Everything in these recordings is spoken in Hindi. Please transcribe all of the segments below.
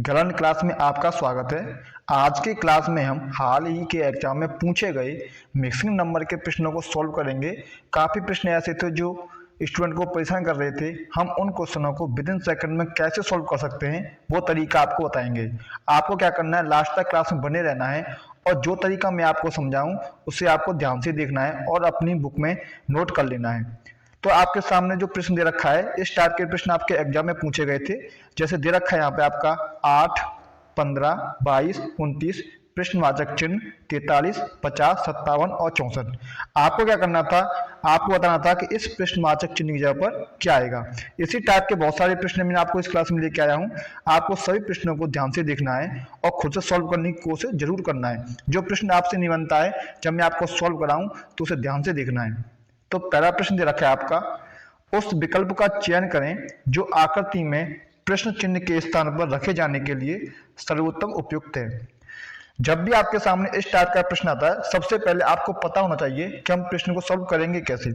गलन क्लास में आपका स्वागत है। आज की क्लास में हम हाल ही के एग्जाम में पूछे गए मिक्सिंग नंबर के प्रश्नों को सॉल्व करेंगे। काफ़ी प्रश्न ऐसे थे जो स्टूडेंट को परेशान कर रहे थे। हम उन क्वेश्चनों को विद इन सेकंड में कैसे सॉल्व कर सकते हैं वो तरीका आपको बताएंगे। आपको क्या करना है, लास्ट तक क्लास में बने रहना है और जो तरीका मैं आपको समझाऊं उसे आपको ध्यान से देखना है और अपनी बुक में नोट कर लेना है। तो आपके सामने जो प्रश्न दे रखा है, इस टाइप के प्रश्न आपके एग्जाम में पूछे गए थे। जैसे दे रखा है यहाँ पे आपका 8, 15, 22, 29, प्रश्नवाचक चिन्ह 43, 50, 57 और 64। आपको क्या करना था, आपको बताना था कि इस प्रश्नवाचक चिन्ह की जगह पर क्या आएगा। इसी टाइप के बहुत सारे प्रश्न मैं आपको इस क्लास में लेके आया हूँ। आपको सभी प्रश्नों को ध्यान से देखना है और खुद से सॉल्व करने की कोशिश जरूर करना है। जो प्रश्न आपसे नहीं बनता है, जब मैं आपको सॉल्व कराऊं तो उसे ध्यान से देखना है। तो पहला प्रश्न दे रखा है आपका, उस विकल्प का चयन करें जो आकृति में प्रश्न चिन्ह के स्थान पर रखे जाने के लिए सर्वोत्तम उपयुक्त है। जब भी आपके सामने इस टाइप का प्रश्न आता है, सबसे पहले आपको पता होना चाहिए कि हम प्रश्न को सॉल्व करेंगे कैसे।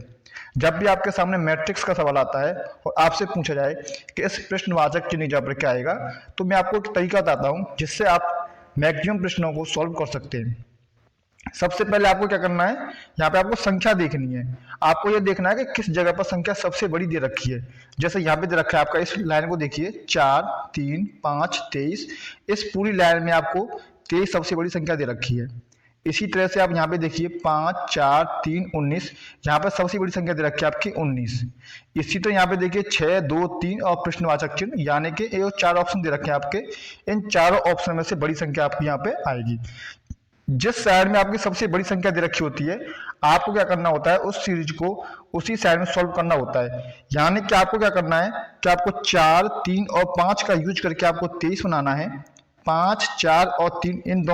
जब भी आपके सामने मैट्रिक्स का सवाल आता है और आपसे पूछा जाए कि इस प्रश्नवाचक चिन्ह जब पर क्या आएगा, तो मैं आपको एक तरीका बताता हूं जिससे आप मैक्सिमम प्रश्नों को सॉल्व कर सकते हैं। सबसे पहले आपको क्या करना है, यहाँ पे आपको संख्या देखनी है। आपको ये देखना है कि किस जगह पर संख्या सबसे बड़ी दे रखी है। जैसे यहाँ पे दे रखा है आपका, इस लाइन को देखिए 4, 3, 5, 23। इस पूरी लाइन में आपको 23 सबसे बड़ी संख्या दे रखी है। इसी तरह से आप यहाँ पे देखिए 5, 4, 3, 19। यहाँ पर सबसे बड़ी संख्या दे रखी है आपकी 19। इसी तरह यहाँ पे देखिए 6, 2, 3 और प्रश्नवाचक चिन्ह, यानी कि ये 4 ऑप्शन दे रखे हैं आपके। इन चारों ऑप्शन में से बड़ी संख्या आपकी यहाँ पे आएगी। जिस साइड में आपकी सबसे बड़ी संख्या दे रखी होती है, आपको क्या करना होता है, उस सीरीज को उसी साइड में सॉल्व करना होता है। यानी कि आपको क्या करना है कि आपको 4, 3 और 5 का यूज करके आपको 23 बनाना है। 5, 4 और 3 इन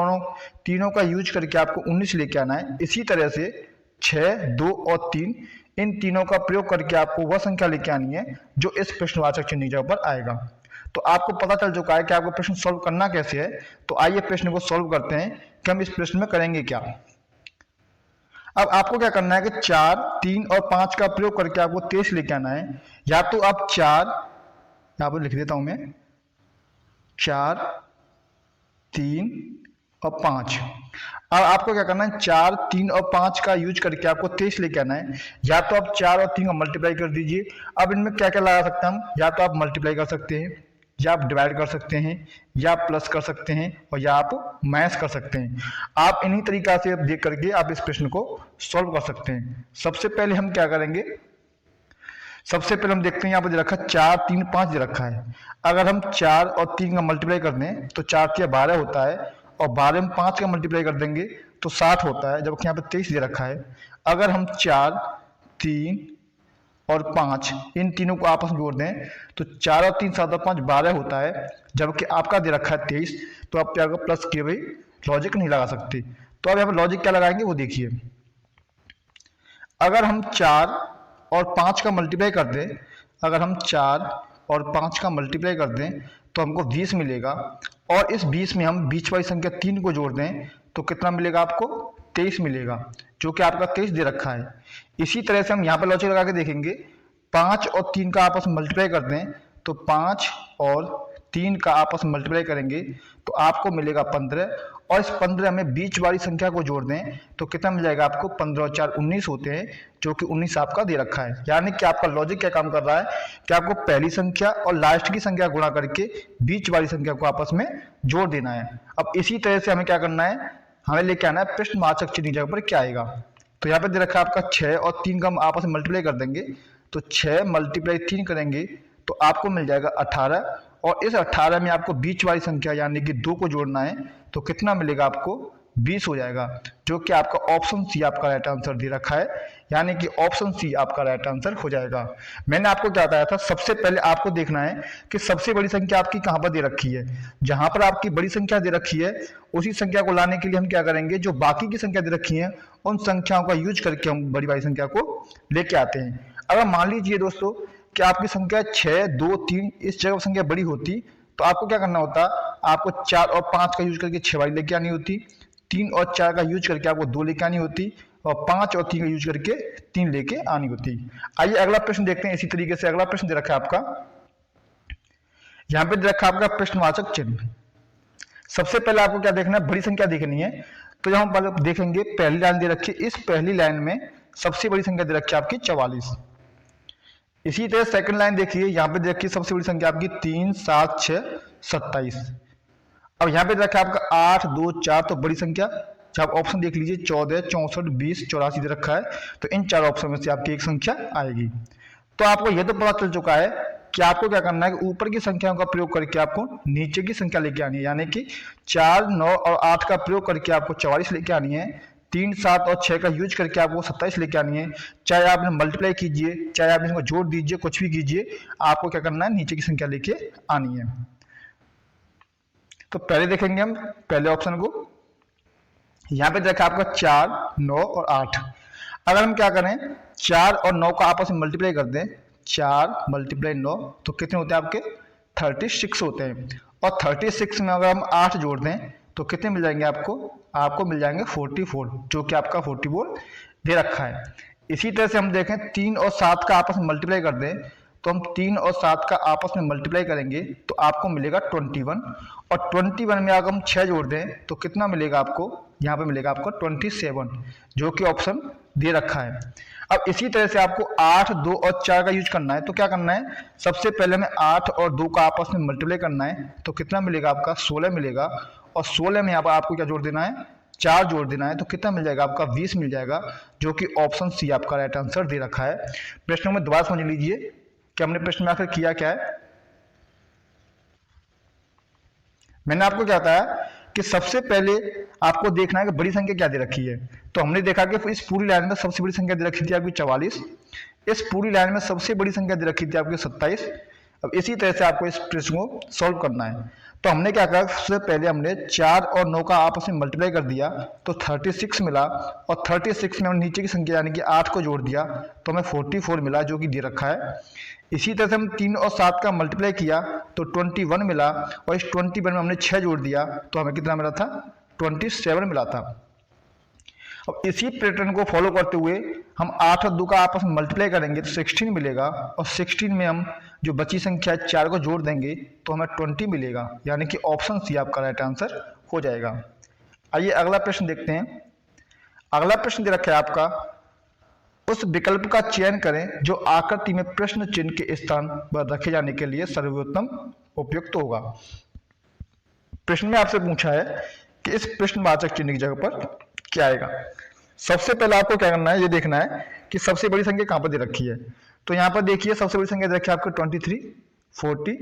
तीनों का यूज करके आपको 19 लेके आना है। इसी तरह से 6, 2 और 3 इन तीनों का प्रयोग करके आपको वह संख्या लेके आनी है जो इस प्रश्नवाचक चिन्ह की जगह पर आएगा। तो आपको पता चल चुका है कि आपको प्रश्न सॉल्व करना कैसे है। तो आइए प्रश्न को सॉल्व करते हैं कि हम इस प्रश्न में करेंगे क्या। अब आपको क्या करना है कि 4, 3 और 5 का प्रयोग करके आपको 23 लेके आना है। या तो आप 4, यहाँ पर लिख देता हूं मैं, 4, 3 और 5। अब आपको क्या करना है, 4, 3 और 5 का यूज करके आपको 23 लेके आना है। या तो आप 4 और 3 का मल्टीप्लाई कर दीजिए। अब इनमें क्या क्या लगा सकते हैं हम, या तो आप मल्टीप्लाई कर सकते हैं, या आप डिवाइड कर सकते हैं, या प्लस कर सकते हैं, और या आप माइनस कर सकते हैं। आप इन्हीं तरीका से देख करके आप इस प्रश्न को सॉल्व कर सकते हैं। सबसे पहले हम क्या करेंगे, सबसे पहले हम देखते हैं, यहाँ पर दे रखा है 4, 3, 5 दे रखा है। अगर हम 4 और 3 का मल्टीप्लाई कर दें तो 4 3 12 होता है, और 12 में 5 का मल्टीप्लाई कर देंगे तो 60 होता है, जबकि यहाँ पे 23 दे रखा है। अगर हम 4, 3 और 5 इन तीनों को आपस में जोड़ दें तो 4 और 3 7 और 5 12 होता है, जबकि आपका दे रखा है 23। तो आप क्या प्लस किए भाई, लॉजिक नहीं लगा सकते। तो अब यहाँ पर लॉजिक क्या लगाएंगे वो देखिए। अगर हम 4 और 5 का मल्टीप्लाई कर दें, अगर हम 4 और 5 का मल्टीप्लाई कर दें तो हमको 20 मिलेगा, और इस 20 में हम बीच वाली संख्या 3 को जोड़ दें तो कितना मिलेगा आपको, 23 मिलेगा, जो कि आपका 23 दे रखा है। इसी तरह से हम यहाँ पर लॉजिक लगा के देखेंगे। 5 और 3 का आपस में मल्टीप्लाई कर दें तो 5 और 3 का आपस में मल्टीप्लाई करेंगे तो आपको मिलेगा 15, और इस 15 में बीच वाली संख्या को जोड़ दें तो कितना मिल जाएगा आपको, 15 और 4 19 होते हैं, जो कि 19 आपका दे रखा है। यानी कि आपका लॉजिक क्या काम कर रहा है कि आपको पहली संख्या और लास्ट की संख्या गुणा करके बीच वाली संख्या को आपस में जोड़ देना है। अब इसी तरह से हमें क्या करना है, हमें लेके आना है प्रश्नवाचक चिन्ह की जगह पर क्या आएगा। तो यहाँ पे दे रखा है आपका 6 और 3 का हम आपस में मल्टीप्लाई कर देंगे तो 6 मल्टीप्लाई 3 करेंगे तो आपको मिल जाएगा 18, और इस 18 में आपको बीच वाली संख्या यानी कि 2 को जोड़ना है तो कितना मिलेगा आपको, 20 हो जाएगा, जो कि आपका ऑप्शन सी आपका राइट आंसर दे रखा है। यानी कि ऑप्शन सी आपका राइट आंसर हो जाएगा। मैंने आपको क्या बताया था, सबसे पहले आपको देखना है कि सबसे बड़ी संख्या आपकी कहाँ पर दे रखी है। जहां पर आपकी बड़ी संख्या दे रखी है उसी संख्या को लाने के लिए हम क्या करेंगे, जो बाकी की संख्या दे रखी है उन संख्याओं का यूज करके हम बड़ी वाली संख्या को लेके आते हैं। अगर मान लीजिए दोस्तों कि आपकी संख्या 6, 2, 3 इस जगह संख्या बड़ी होती तो आपको क्या करना होता, आपको 4 और 5 का यूज करके 6 वाली लेके आनी होती, 3 और 4 का यूज करके आपको 2 लेके आनी होती, और 5 और 3 का यूज करके 3 लेके आनी होती। आइए अगला प्रश्न देखते हैं। इसी तरीके से अगला प्रश्न दे रखा है आपका, यहाँ पे दे रखा है आपका प्रश्नवाचक चिन्ह। सबसे पहले आपको क्या देखना है, बड़ी संख्या देखनी है। तो यहाँ हम पहले देखेंगे, पहली लाइन दे रखी है, इस पहली लाइन में सबसे बड़ी संख्या दे रखी है आपकी 44। इसी तरह सेकंड लाइन देखिए, यहाँ पे दे रखी है सबसे बड़ी संख्या आपकी 3, 7, 6, 27। अब यहाँ पे रखा है आपका 8, 2, 4, तो बड़ी संख्या आप ऑप्शन देख लीजिए, 14, 64, 20, 84 दे रखा है। तो इन चार ऑप्शन में से आपकी एक संख्या आएगी। तो आपको यह तो पता चल चुका है कि आपको क्या करना है कि ऊपर की संख्याओं का प्रयोग करके आपको नीचे की संख्या लेके आनी है, यानी कि 4, 9 और 8 का प्रयोग करके आपको 44 लेके आनी है। 3, 7 और 6 का यूज करके आपको 27 लेके आनी है। चाहे आपने मल्टीप्लाई कीजिए, चाहे आप इसको जोड़ दीजिए, कुछ भी कीजिए, आपको क्या करना है, नीचे की संख्या लेके आनी है। तो पहले देखेंगे हम पहले ऑप्शन को। यहाँ पे देखा आपका 4, 9 और 8। अगर हम क्या करें, 4 और 9 का आपस में मल्टीप्लाई कर दें, 4 × 9 तो कितने होते हैं आपके 36 होते हैं। और 36 में अगर हम 8 जोड़ दें तो कितने मिल जाएंगे आपको मिल जाएंगे 44, जो कि आपका 44 दे रखा है। इसी तरह से हम देखें 3 और 7 का आपस में मल्टीप्लाई कर दें, तो हम 3 और 7 का आपस में मल्टीप्लाई करेंगे तो आपको मिलेगा 21। और 21 में अगर हम 6 जोड़ दें तो कितना मिलेगा आपको, यहाँ पे मिलेगा आपको 27, जो कि ऑप्शन दे रखा है। अब इसी तरह से आपको 8, 2 और 4 का यूज करना है। तो क्या करना है, सबसे पहले हमें 8 और 2 का आपस में मल्टीप्लाई करना है। तो कितना मिलेगा आपका 16 मिलेगा। और 16 में यहाँ पर आपको क्या जोड़ देना है, 4 जोड़ देना है। तो कितना मिल जाएगा आपका 20 मिल जाएगा, जो कि ऑप्शन सी आपका राइट आंसर दे रखा है। प्रश्न में दोबारा समझ लीजिए कि हमने प्रश्न में आखिर किया क्या है। मैंने आपको क्या बताया कि सबसे पहले आपको देखना है कि बड़ी संख्या क्या दे रखी है। तो हमने देखा कि इस पूरी लाइन में सबसे बड़ी संख्या दे रखी थी आपकी 44। इस पूरी लाइन में सबसे बड़ी संख्या दे रखी थी आपकी 27। अब इसी तरह से आपको इस प्रश्न को सॉल्व करना है। तो हमने क्या करा, सबसे पहले हमने 4 और 9 का आपस में मल्टीप्लाई कर दिया तो 36 मिला। और 36 में हमने नीचे की संख्या यानी कि 8 को जोड़ दिया तो हमें 44 मिला, जो कि दे रखा है। इसी तरह से हम 3 और 7 का मल्टीप्लाई किया तो 21 मिला। और इस 21 में हमने 6 जोड़ दिया तो हमें कितना मिला था, 27 मिला था। अब इसी पैटर्न को फॉलो करते हुए हम 8 और 2 का आपस में मल्टीप्लाई करेंगे तो 16 मिलेगा। और 16 में हम जो बची संख्या 4 को जोड़ देंगे तो हमें 20 मिलेगा, यानी कि ऑप्शन सी आपका राइट आंसर हो जाएगा। आइए अगला प्रश्न देखते हैं। अगला प्रश्न दे रखा है आपका, उस विकल्प का चयन करें जो आकृति में प्रश्न चिन्ह के स्थान पर रखे जाने के लिए सर्वोत्तम उपयुक्त होगा। प्रश्न में आपसे पूछा है कि इस प्रश्नवाचक चिन्ह की जगह पर क्या आएगा। सबसे पहले आपको क्या करना है, ये देखना है कि सबसे बड़ी संख्या कहां पर दे रखी है। तो यहाँ पर देखिए सबसे बड़ी संख्या दे रखी है आपको 23, 40।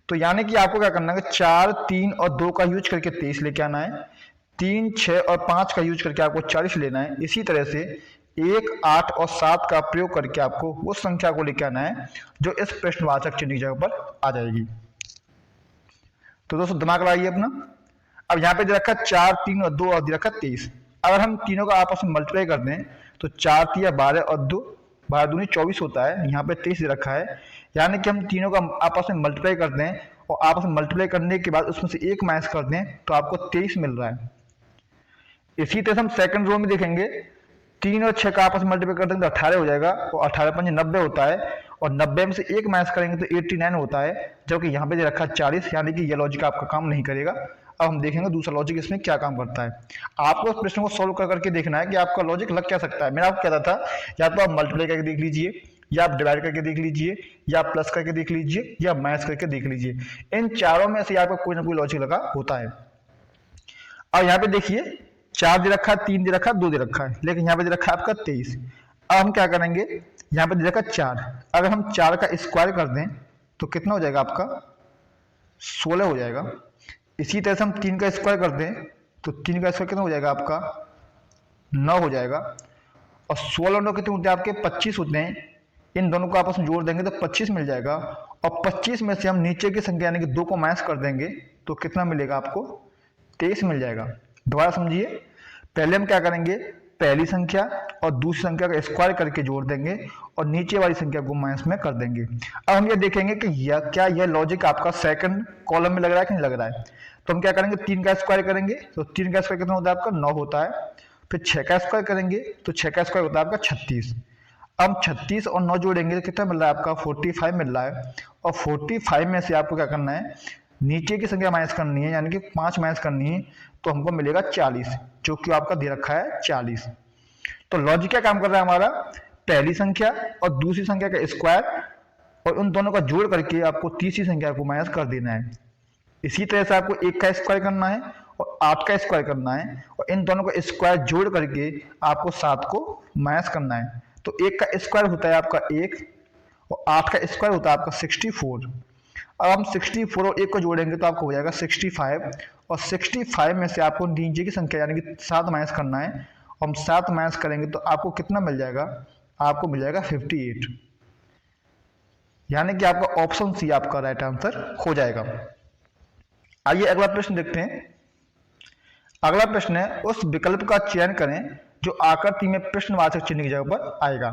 तो यानी कि आपको क्या करना है, 4, 3 और 2 का यूज करके 23 लेके आना है। 3, 6 और 5 का यूज करके आपको 40 लेना है। इसी तरह से 1, 8 और 7 का प्रयोग करके आपको उस संख्या को लेके आना है जो इस प्रश्नवाचक चिन्ह की जगह पर आ जाएगी। तो दोस्तों दिमाग लगाइए अपना। अब यहाँ पे दे रखा 4, 3 और 2 और दे रखा 23। अगर हम तीनों का आपस में मल्टीप्लाई कर दें तो 4 3 12 और 2 12 दूनी 24 होता है। यहाँ पे 23 दे रखा है, यानी कि हम तीनों का आपस में मल्टीप्लाई कर दें और आपस में मल्टीप्लाई करने के बाद उसमें से एक माइनस कर दें तो आपको 23 मिल रहा है। इसी तरह से हम सेकंड रो में देखेंगे, 3 और 6 का आपस में मल्टीप्लाई कर देंगे तो 18 हो जाएगा। और 18 5 90 होता है। और 90 में से एक माइनस करेंगे तो 89 होता है, जबकि यहाँ पे दे रखा 40, यानी कि यह लॉजिक आपका काम नहीं करेगा। अब हम देखेंगे दूसरा लॉजिक इसमें क्या काम करता है। आपको इस प्रश्न को सॉल्व कर करके देखना है कि आपका लॉजिक लग क्या सकता है। मैंने आपको कहता था या तो आप मल्टीप्लाई करके देख लीजिए, या आप डिवाइड करके देख लीजिए, या प्लस करके देख लीजिए, या माइनस करके देख लीजिए। इन चारों में से आपका कोई ना कोई लॉजिक लगा होता है। अब यहाँ पे देखिए 4 दे रखा है, 3 दे रखा है, 2 दे रखा है, लेकिन यहाँ पे दे रखा है आपका 23। अब हम क्या करेंगे, यहाँ पे दे रखा 4, अगर हम 4 का स्क्वायर कर दें तो कितना हो जाएगा आपका 16 हो जाएगा। इसी तरह से हम 3 का स्क्वायर कर दें तो 3 का स्क्वायर कितना हो जाएगा आपका 9 हो जाएगा। और 16 और 9 कितने होते हैं आपके 25 होते हैं। इन दोनों को आपस में जोड़ देंगे तो 25 मिल जाएगा। और 25 में से हम नीचे की संख्या यानी कि 2 को माइनस कर देंगे तो कितना मिलेगा आपको 23 मिल जाएगा। दोबारा समझिए, पहले हम क्या करेंगे, पहली संख्या और दूसरी संख्या का स्क्वायर करके जोड़ देंगे और नीचे वाली संख्या को माइनस में कर देंगे। अब हम ये देखेंगे कि क्या यह लॉजिक आपका सेकंड कॉलम में लग रहा है कि नहीं लग रहा है। तो हम क्या करेंगे, 3 का स्क्वायर करेंगे तो 3 का स्क्वायर कितना होता है आपका 9 होता है। फिर 6 का स्क्वायर करेंगे तो 6 का स्क्वायर होता है आपका 36। अब 36 और 9 जोड़ेंगे तो कितना मिल रहा है आपका 45 मिल रहा है। और 45 में से आपको क्या करना है, नीचे की संख्या माइनस करनी है, यानी कि 5 माइनस करनी है, तो हमको मिलेगा 40, जो कि आपका दे रखा है 40। तो लॉजिक क्या काम कर रहा है हमारा, पहली संख्या और दूसरी संख्या का स्क्वायर और उन दोनों का जोड़ करके आपको तीसरी संख्या को माइनस कर देना है। इसी तरह से आपको 1 का स्क्वायर करना है और 8 का स्क्वायर करना है, और इन दोनों का स्क्वायर जोड़ करके आपको 7 को माइनस करना है। तो 1 का स्क्वायर होता है आपका 1 और 8 का स्क्वायर होता है आपका 64। अब हम 64 और 1 को जोड़ेंगे तो आपको हो जाएगा 65, और 65 में से आपको नीचे की संख्या यानी कि 7 माइनस करना है। हम 7 माइनस करेंगे तो आपको कितना मिल जाएगा, आपको मिल जाएगा 58, यानी कि आपका ऑप्शन सी आपका राइट आंसर हो जाएगा। आइए अगला प्रश्न देखते हैं। अगला प्रश्न है, उस विकल्प का चयन करें जो आकृति में प्रश्नवाचक चिन्ह की जगह पर आएगा।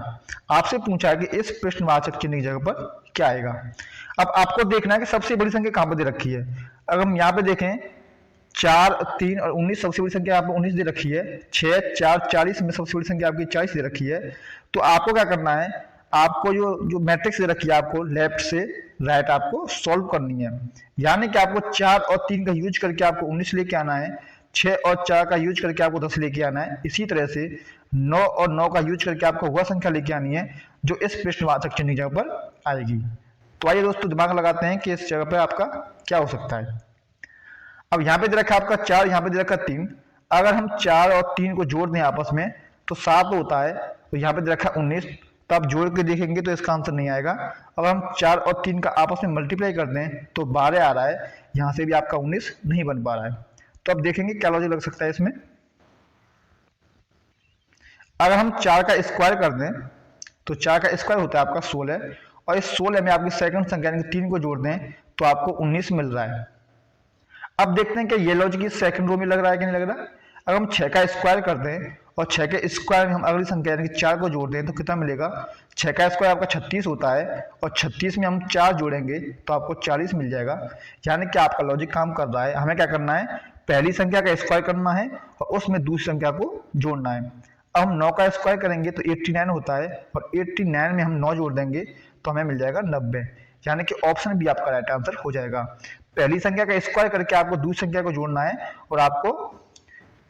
आपसे पूछा है कि इस प्रश्नवाचक चिन्ह की जगह पर क्या आएगा। अब आपको देखना है कि सबसे बड़ी संख्या कहां पर दे रखी है। अगर हम यहाँ पे देखें 4, 3 और 19, सबसे बड़ी संख्या आपको 19 दे रखी है। 6, 4, 40 में सबसे बड़ी संख्या आपकी 40 दे रखी है। तो आपको क्या करना है, आपको जो मैट्रिक्स दे रखी है आपको लेफ्ट से राइट आपको सॉल्व करनी है। यानी कि आपको 4 और 3 का यूज करके आपको 19 लेके आना है, 6 और 4 का यूज करके आपको 10 लेके आना है। इसी तरह से 9 और 9 का यूज करके आपको वह संख्या लेके आनी है जो इस प्रश्नवाचक चिन्ह की जगह पर आएगी। तो आइए दोस्तों दिमाग लगाते हैं कि इस जगह पर आपका क्या हो सकता है। अब यहाँ पे दे रखा है आपका 4, यहाँ पे दे रखा है 3। अगर हम 4 और 3 को जोड़ दें आपस में तो 7 होता है। तो यहाँ पे दे रखा है 19, तो आप जोड़ के देखेंगे तो इसका आंसर नहीं आएगा। अगर हम 4 और 3 का आपस में मल्टीप्लाई कर दें तो 12 आ रहा है, यहाँ से भी आपका 19 नहीं बन पा रहा है। तो अब देखेंगे क्या लॉजिक लग सकता है इसमें। अगर हम 4 का स्क्वायर कर दें तो 4 का स्क्वायर होता है आपका 16, और इस 16 में आपकी सेकंड संख्या यानी कि 3 को जोड़ दें तो आपको 19 मिल रहा है। अब देखते हैं कि ये लॉजिक इस सेकंड रो में लग रहा है कि नहीं लग रहा। अगर हम 6 का स्क्वायर कर दें और 6 के स्क्वायर में हम अगली संख्या यानी कि 4 को जोड़ दें तो कितना मिलेगा। 6 का स्क्वायर आपका 36 होता है, और 36 में हम 4 जोड़ेंगे तो आपको 40 मिल जाएगा। यानी कि आपका लॉजिक काम कर रहा है। हमें क्या करना है, पहली संख्या का स्क्वायर करना है और उसमें दूसरी संख्या को जोड़ना है। अब हम 9 का स्क्वायर करेंगे तो 89 होता है, और 89 में हम 9 जोड़ देंगे तो हमें मिल जाएगा 90। यानी कि ऑप्शन भी आपका राइट आंसर हो जाएगा। पहली संख्या का स्क्वायर करके आपको दूसरी संख्या को जोड़ना है और आपको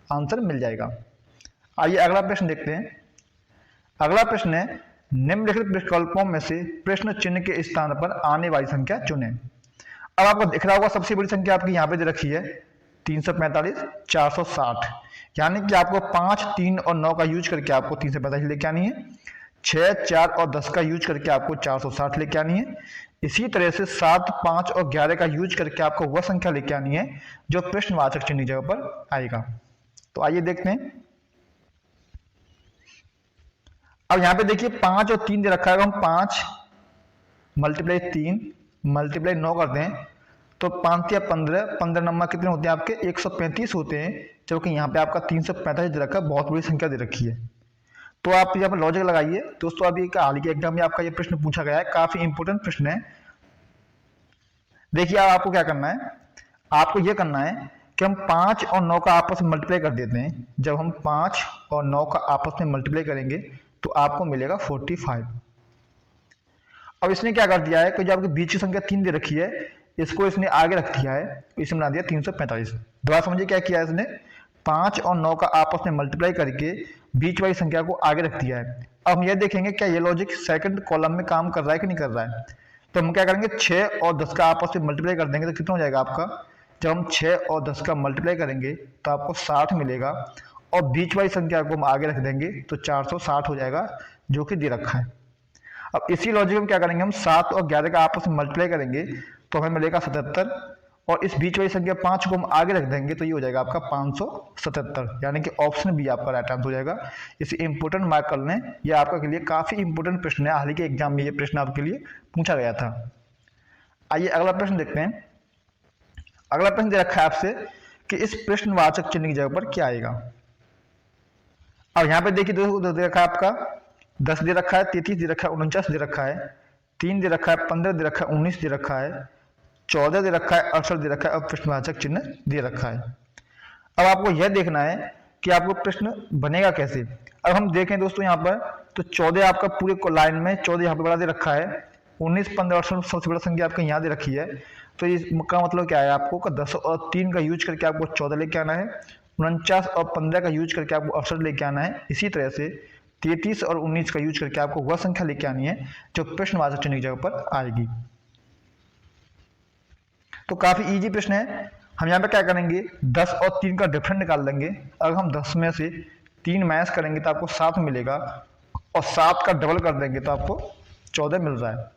आंसर मिल जाएगा। आइए अगला प्रश्न देखते हैं। अगला प्रश्न है, निम्नलिखित विकल्पों में से प्रश्न चिन्ह के स्थान पर आने वाली संख्या चुनें। अब आपको दिख रहा होगा सबसे बड़ी संख्या आपकी यहाँ पे दे रखी है 345, 460, यानी कि आपको 5, 3 और 9 का यूज करके आपको 345 लेके आनी है। 6, 4 और 10 का यूज करके आपको 460 लेके आनी है। इसी तरह से 7, 5 और 11 का यूज करके आपको वह संख्या लेके आनी है जो प्रश्नवाचक चिन्ह की जगह पर आएगा। तो आइए देखते हैं। अब यहाँ पे देखिए 5 और 3 दे रखा है। हम 5 मल्टीप्लाई 3 मल्टीप्लाई 9 करते हैं तो 5 या 15, 15 नंबर कितने होते हैं आपके 135 होते हैं, जबकि यहाँ पे आपका 345 दे रखा है, बहुत बड़ी संख्या दे रखी है। तो आप यहाँ पर लॉजिक लगाइए दोस्तों। अभी हाल के एग्जाम में आपका ये प्रश्न पूछा गया है, काफी इंपोर्टेंट प्रश्न है। देखिए आपको क्या करना है, आपको ये करना है कि हम 5 और 9 का आपस में मल्टीप्लाई कर देते हैं। जब हम 5 और 9 का आपस में मल्टीप्लाई करेंगे तो आपको मिलेगा 45। अब इसने क्या कर दिया है कि जो आपकी बीच की संख्या 3 दे रखी है इसको इसने आगे रख दिया है, इसने बना दिया 345। दोबारा समझिए क्या किया है इसने, 5 और 9 का आपस में मल्टीप्लाई करके बीच वाली संख्या को आगे रख दिया है। अब हम ये देखेंगे क्या ये लॉजिक सेकंड कॉलम में काम कर रहा है कि नहीं कर रहा है। तो हम क्या करेंगे, 6 और 10 का आपस में मल्टीप्लाई कर देंगे तो कितना हो जाएगा आपका। जब हम 6 और 10 का मल्टीप्लाई करेंगे तो आपको 60 मिलेगा, और बीच वाली संख्या को हम आगे रख देंगे तो 460 हो जाएगा, जो कि दे रखा है। अब इसी लॉजिक में क्या करेंगे, हम 7 और 11 का आपस में मल्टीप्लाई करेंगे तो हमें मिलेगा 77, और इस बीच वाली संख्या 5 को हम आगे रख देंगे तो ये हो जाएगा आपका 577। यानी कि ऑप्शन भी आपका राइट आंसर हो जाएगा। इसे इंपोर्टेंट मार्क कर लें, यह आपके लिए काफी इंपोर्टेंट प्रश्न है। हाल ही के एग्जाम में ये प्रश्न आपके लिए पूछा गया था। आइए अगला प्रश्न देखते हैं। अगला प्रश्न दे रखा है आपसे कि इस प्रश्नवाचक चिन्ह की जगह पर क्या आएगा। अब यहाँ पे देखिए दोस्तों, दे रखा है आपका 10 दे रखा है, 33 दे रखा है, 49 दे रखा है, 3 दे रखा है, 15 दे रखा है, 19 दे रखा है, 14 दे रखा है, 68 दे रखा है, और प्रश्नवाचक चिन्ह दे रखा है। अब आपको यह देखना है कि आपको प्रश्न बनेगा कैसे। अब हम देखें दोस्तों यहाँ पर तो 14 आपका पूरे लाइन में 14 यहाँ पे बड़ा दे रखा है, 19, 15 और सबसे बड़ा संख्या आपको यहाँ दे रखी है, तो इसका मतलब क्या है आपको कि 10 और 3 का यूज करके आपको 14 लेके आना है, 49 और 15 का यूज करके आपको 68 लेके आना है। इसी तरह से 33 और 19 का यूज करके आपको वह संख्या लेके आनी है जो प्रश्नवाचक चिन्ह की जगह पर आएगी। तो काफी इजी प्रश्न है। हम यहाँ पे क्या करेंगे, 10 और 3 का डिफरेंट निकाल लेंगे। अगर हम 10 में से 3 माइनस करेंगे तो आपको 7 मिलेगा, और 7 का डबल कर देंगे तो आपको 14 मिल रहा है।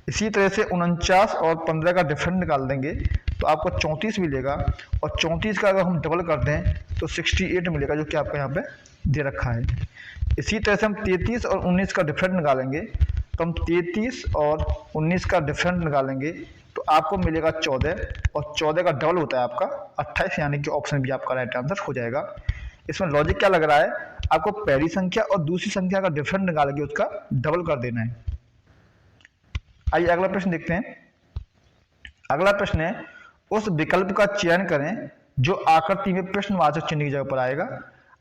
इसी तरह से 49 और 15 का डिफरेंट निकाल देंगे तो आपको 34 मिलेगा, और 34 का अगर हम डबल कर दें तो 68 मिलेगा, जो कि आपको यहाँ पे दे रखा है। इसी तरह से हम 33 और 19 का डिफरेंट निकालेंगे, तो हम 33 और 19 का डिफरेंट निकालेंगे तो आपको मिलेगा 14, और 14 का डबल होता है आपका 28, यानी कि ऑप्शन बी आपका राइट आंसर हो जाएगा। इसमें लॉजिक क्या लग रहा है, आपको पहली संख्या और दूसरी संख्या का डिफरेंट निकाल के उसका डबल कर देना है। आइए अगला प्रश्न देखते हैं। अगला प्रश्न है, उस विकल्प का चयन करें जो आकृति में प्रश्नवाचक चिन्ह की जगह पर आएगा।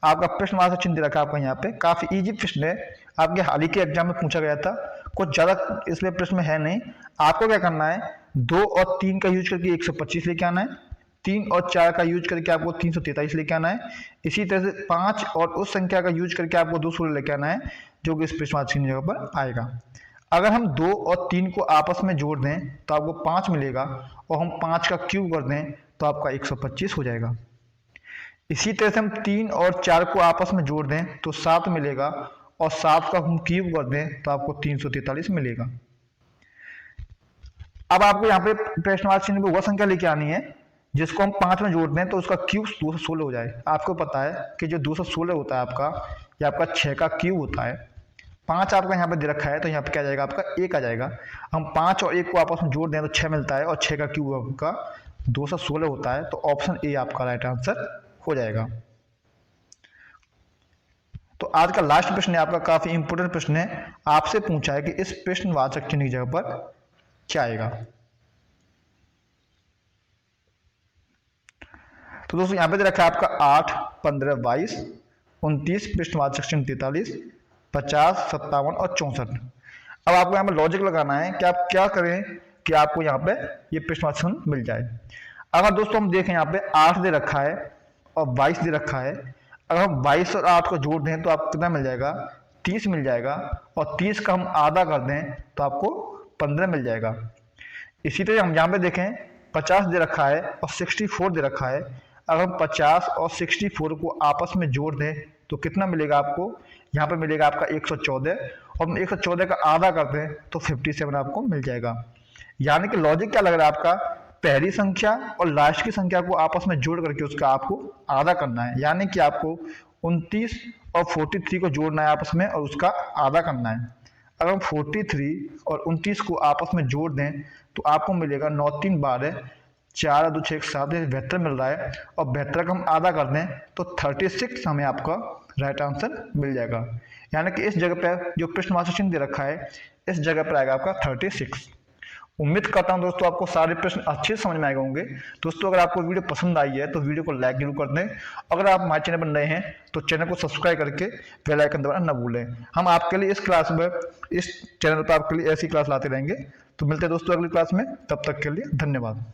आपका प्रश्नवाचक चिन्ह दे रखा है आपका यहाँ पे, काफी इजी प्रश्न है, आपके हाल ही के एग्जाम में पूछा गया था, कुछ ज्यादा इसमें प्रश्न में है नहीं। आपको क्या करना है, 2 और 3 का यूज करके 125 लेके आना है, 3 और 4 का यूज करके आपको 343 लेके आना है। इसी तरह से 5 और उस संख्या का यूज करके आपको 216 लेके आना है, जो कि इस प्रश्नवाचक चिन्ह की जगह पर आएगा। अगर हम 2 और 3 को आपस में जोड़ दें तो आपको 5 मिलेगा, और हम 5 का क्यूब कर दें तो आपका 125 हो जाएगा। इसी तरह से हम 3 और 4 को आपस में जोड़ दें तो 7 मिलेगा, और 7 का हम क्यूब कर दें तो आपको 343 मिलेगा। अब आपको यहाँ पे प्रश्नवाचक चिन्ह में वह संख्या लेके आनी है जिसको हम 5 में जोड़ दें तो उसका क्यूब 216 हो जाए। आपको पता है कि जो 216 होता है आपका, ये आपका 6 का क्यूब होता है। 5 आपका यहाँ पे दे रखा है तो यहाँ पे क्या जाएगा आपका 1 आ जाएगा। हम 5 और 1 को आपस में जोड़ दें तो 6 मिलता है, और 6 का क्यूब आपका 216 होता है, तो ऑप्शन ए आपका राइट आंसर हो जाएगा। तो आज का लास्ट प्रश्न है आपका, काफी इंपोर्टेंट प्रश्न है। आपसे पूछा है कि इस प्रश्नवाचक चिन्ह की जगह पर क्या आएगा। तो दोस्तों यहाँ पे दे रखा है आपका 8, 15, 22, 29, प्रश्नवाचक चिन्ह 43, 50, 57 और 64। अब आपको यहाँ पे लॉजिक लगाना है कि आप क्या करें कि आपको यहाँ पे ये प्रश्नवाचक चिन्ह मिल जाए। अगर दोस्तों हम देखें यहाँ पे 8 दे रखा है और 22 दे रखा है, अगर हम 22 और 8 को जोड़ दें तो आपको कितना मिल जाएगा, 30 मिल जाएगा, और 30 का हम आधा कर दें तो आपको 15 मिल जाएगा। इसी तरह हम यहाँ पे देखें 50 दे रखा है और 64 दे रखा है, अगर हम 50 और 64 को आपस में जोड़ दें तो कितना मिलेगा आपको, यहाँ पे मिलेगा आपका 114, और हम 114 का आधा कर दें तो 57 आपको मिल जाएगा। यानी कि लॉजिक क्या लग रहा है आपका, पहली संख्या और लास्ट की संख्या को आपस में जोड़ करके उसका आपको आधा करना है, यानी कि आपको 29 और 43 को जोड़ना है आपस में और उसका आधा करना है। अगर हम 43 और 29 को आपस में जोड़ दें तो आपको मिलेगा 9 3 12, 4 2 6 7, 72 मिल रहा है, और 72 का हम आधा कर दें तो 36 हमें आपका राइट आंसर मिल जाएगा। यानी कि इस जगह पर जो प्रश्नवाचक चिन्ह दे रखा है इस जगह पर आएगा आपका 36। उम्मीद करता हूं दोस्तों आपको सारे प्रश्न अच्छे से समझ में आए होंगे। दोस्तों अगर आपको वीडियो पसंद आई है तो वीडियो को लाइक जरूर कर दें। अगर आप हमारे चैनल पर नए हैं तो चैनल को सब्सक्राइब करके बेल आइकन दबाना न भूलें। हम आपके लिए इस चैनल पर आपके लिए ऐसी क्लास लाते रहेंगे। तो मिलते हैं दोस्तों अगली क्लास में, तब तक के लिए धन्यवाद।